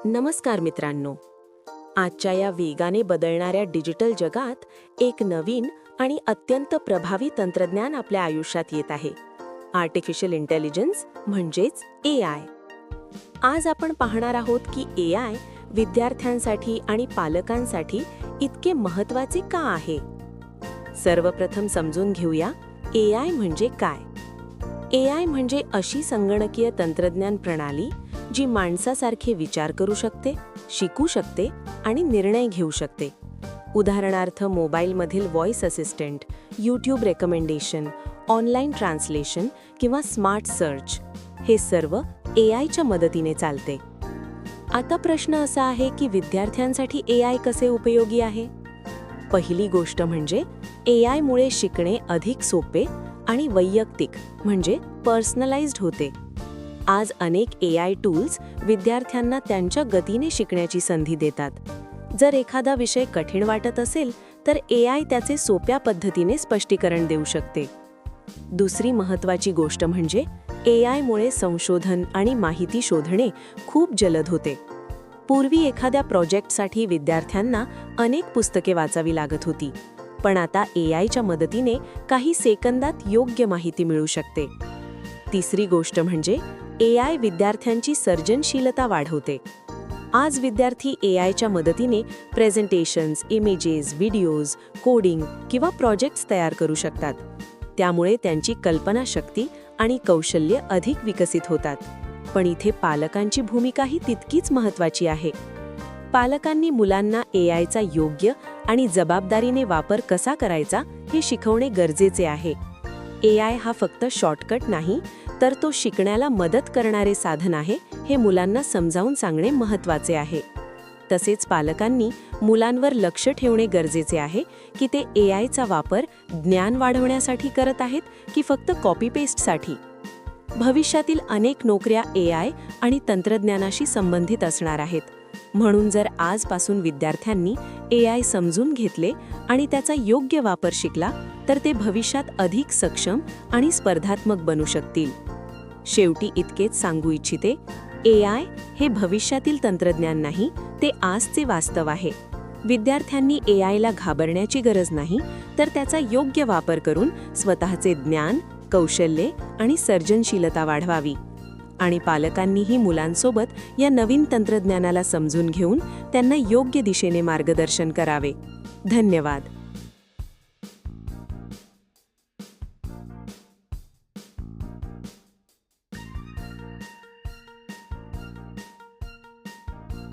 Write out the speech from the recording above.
नमस्कार मित्रांनो. आजच्या या वेगाने बदलणाऱ्या डिजिटल जगात एक नवीन आणि अत्यंत प्रभावी तंत्रज्ञान आपल्या आयुष्यात येत आहे. आर्टिफिशियल इंटेलिजन्स म्हणजेच AI. आज आपण पाहणार आहोत की AI विद्यार्थ्यांसाठी आणि पालकांसाठी इतके महत्त्वाचे का आहे. सर्वप्रथम समजून घेऊया AI म्हणजे काय. AI म्हणजे अशी संगणकीय तंत्रज्ञान प्रणाली जी माणसासारखे विचार करू शकते, शिकू शकते आणि निर्णय घेऊ शकते. उदाहरणार्थ मोबाईलमधील voice assistant, YouTube recommendation, online translation किंवा स्मार्ट सर्च हे सर्व AIच्या मदतीने चालते. आता प्रश्न असा आहे की विद्यार्थ्यांसाठी AI कसे उपयोगी आहे. पहिली गोष्ट म्हणजे AIमुळे शिकणे अधिक सोपे आणि वैयक्तिक म्हणजे पर्सनलाइज्ड होते. आज अनेक AI टूल्स विद्यार्थ्यांना त्यांच्या गतीने शिकण्याची संधी देतात. जर एखादा विषय कठीण वाटत असेल तर AI त्याचे सोप्या पद्धतीने स्पष्टीकरण देऊ शकते. दुसरी महत्त्वाची गोष्ट म्हणजे AIमुळे संशोधन आणि माहिती शोधणे खूप जलद होते. पूर्वी एखाद्या प्रोजेक्टसाठी विद्यार्थ्यांना अनेक पुस्तके वाचावी लागत होती, पण आता AIच्या मदतीने काही सेकंदात योग्य माहिती मिळू शकते. तिसरी गोष्ट म्हणजे AI विद्यार्थ्यांची सर्जनशीलता वाढवते. आज विद्यार्थी AIच्या मदतीने प्रेझेंटेशन्स, इमेजेस, व्हिडिओज, कोडिंग किंवा प्रोजेक्ट्स तयार करू शकतात. त्यामुळे त्यांची कल्पनाशक्ती आणि कौशल्य अधिक विकसित होतात. पण इथे पालकांची भूमिकाही तितकीच महत्त्वाची आहे. पालकांनी मुलांना AIचा योग्य आणि जबाबदारीने वापर कसा करायचा हे शिकवणे गरजेचे आहे. AI हा फक्त शॉर्टकट नाही, तर तो शिकण्याला मदत करणारे साधन आहे हे मुलांना समजावून सांगणे महत्त्वाचे आहे. तसेच पालकांनी मुलांवर लक्ष ठेवणे गरजेचे आहे की ते AIचा वापर ज्ञान वाढवण्यासाठी करत आहेत की फक्त कॉपी पेस्टसाठी. भविष्यातील अनेक नोकऱ्या AI आणि तंत्रज्ञानाशी संबंधित असणार आहेत. म्हणून जर आजपासून विद्यार्थ्यांनी AI समजून घेतले आणि त्याचा योग्य वापर शिकला तर ते भविष्यात अधिक सक्षम आणि स्पर्धात्मक बनू शकतील. शेवटी इतकेच सांगू इच्छिते, AI हे भविष्यातील तंत्रज्ञान नाही, ते आजचे वास्तव आहे. विद्यार्थ्यांनी AIला घाबरण्याची गरज नाही, तर त्याचा योग्य वापर करून स्वतःचे ज्ञान, कौशल्ये आणि सर्जनशीलता वाढवावी. आणि पालकांनीही मुलांसोबत या नवीन तंत्रज्ञानाला समजून घेऊन त्यांना योग्य दिशेने मार्गदर्शन करावे. धन्यवाद.